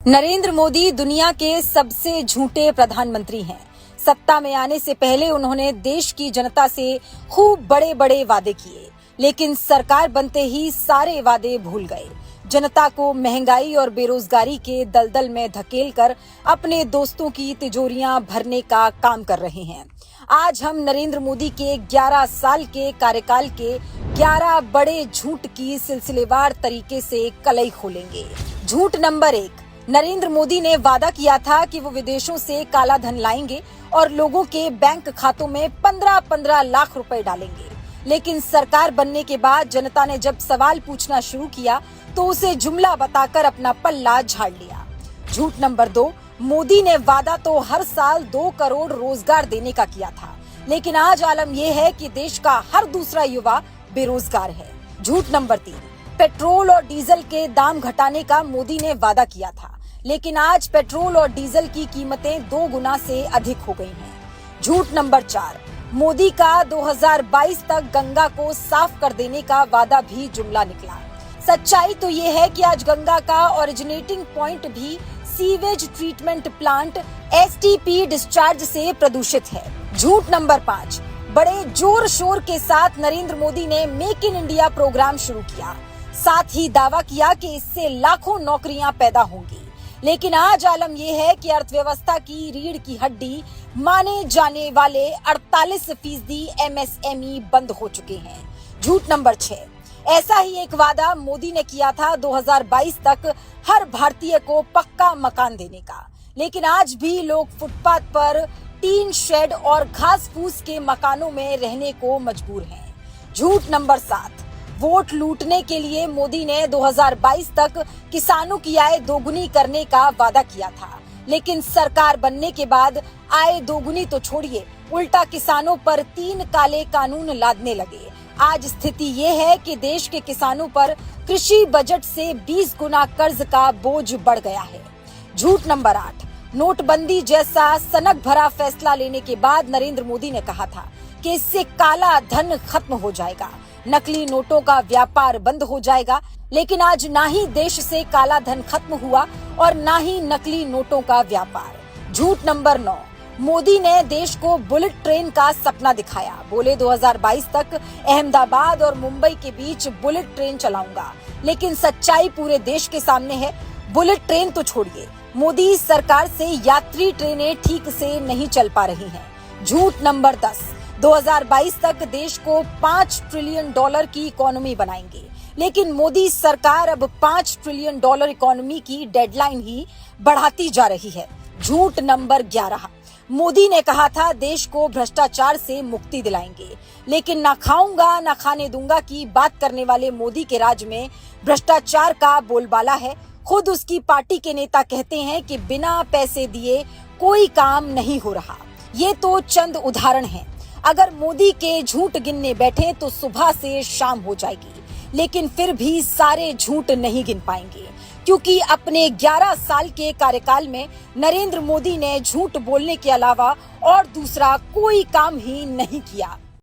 नरेंद्र मोदी दुनिया के सबसे झूठे प्रधानमंत्री हैं। सत्ता में आने से पहले उन्होंने देश की जनता से खूब बड़े बड़े वादे किए, लेकिन सरकार बनते ही सारे वादे भूल गए। जनता को महंगाई और बेरोजगारी के दलदल में धकेलकर अपने दोस्तों की तिजोरियां भरने का काम कर रहे हैं। आज हम नरेंद्र मोदी के 11 साल के कार्यकाल के 11 बड़े झूठ की सिलसिलेवार तरीके से कलई खोलेंगे। झूठ नंबर 1, नरेंद्र मोदी ने वादा किया था कि वो विदेशों से काला धन लाएंगे और लोगों के बैंक खातों में 15-15 लाख रुपए डालेंगे। लेकिन सरकार बनने के बाद जनता ने जब सवाल पूछना शुरू किया तो उसे जुमला बताकर अपना पल्ला झाड़ लिया। झूठ नंबर 2, मोदी ने वादा तो हर साल 2 करोड़ रोजगार देने का किया था, लेकिन आज आलम यह है कि देश का हर दूसरा युवा बेरोजगार है। झूठ नंबर 3, पेट्रोल और डीजल के दाम घटाने का मोदी ने वादा किया था, लेकिन आज पेट्रोल और डीजल की कीमतें 2 गुना से अधिक हो गई हैं। झूठ नंबर 4, मोदी का 2022 तक गंगा को साफ कर देने का वादा भी जुमला निकला। सच्चाई तो ये है कि आज गंगा का ओरिजिनेटिंग पॉइंट भी sewage treatment plant STP discharge से प्रदूषित है। झूठ नंबर 5, बड़े जोर शोर के साथ नरेंद्र मोदी ने मेक इन इंडिया प्रोग्राम शुरू किया, साथ ही दावा किया कि इससे लाखों नौकरियां पैदा होंगी। लेकिन आज आलम यह है कि अर्थव्यवस्था की रीढ़ की हड्डी माने जाने वाले 48% एमएसएमई बंद हो चुके हैं। झूठ नंबर 6, ऐसा ही एक वादा मोदी ने किया था 2022 तक हर भारतीय को पक्का मकान देने का, लेकिन आज भी लोग फुटपाथ पर टीन शेड और घास फूस के मकानों में रहने को मजबूर हैं। झूठ नंबर 7, वोट लूटने के लिए मोदी ने 2022 तक किसानों की आय दोगुनी करने का वादा किया था, लेकिन सरकार बनने के बाद आय दोगुनी तो छोड़िए, उल्टा किसानों पर 3 काले कानून लादने लगे। आज स्थिति ये है कि देश के किसानों पर कृषि बजट से 20 गुना कर्ज का बोझ बढ़ गया है। झूठ नंबर 8, नोटबंदी जैसा सनक भरा फैसला लेने के बाद नरेंद्र मोदी ने कहा था कि इससे काला धन खत्म हो जाएगा, नकली नोटों का व्यापार बंद हो जाएगा। लेकिन आज ना ही देश से काला धन खत्म हुआ और ना ही नकली नोटों का व्यापार। झूठ नंबर 9, मोदी ने देश को बुलेट ट्रेन का सपना दिखाया। बोले 2022 तक अहमदाबाद और मुंबई के बीच बुलेट ट्रेन चलाऊंगा, लेकिन सच्चाई पूरे देश के सामने है। बुलेट ट्रेन तो छोड़िए, मोदी सरकार से यात्री ट्रेनें ठीक से नहीं चल पा रही हैं। झूठ नंबर 10, 2022 तक देश को $5 ट्रिलियन की इकोनॉमी बनाएंगे, लेकिन मोदी सरकार अब $5 ट्रिलियन इकोनॉमी की डेडलाइन ही बढ़ाती जा रही है। झूठ नंबर 11, मोदी ने कहा था देश को भ्रष्टाचार से मुक्ति दिलाएंगे, लेकिन ना खाऊंगा ना खाने दूंगा की बात करने वाले मोदी के राज में भ्रष्टाचार का बोलबाला है। खुद उसकी पार्टी के नेता कहते हैं कि बिना पैसे दिए कोई काम नहीं हो रहा। ये तो चंद उदाहरण हैं। अगर मोदी के झूठ गिनने बैठे तो सुबह से शाम हो जाएगी, लेकिन फिर भी सारे झूठ नहीं गिन पाएंगे, क्योंकि अपने 11 साल के कार्यकाल में नरेंद्र मोदी ने झूठ बोलने के अलावा और दूसरा कोई काम ही नहीं किया।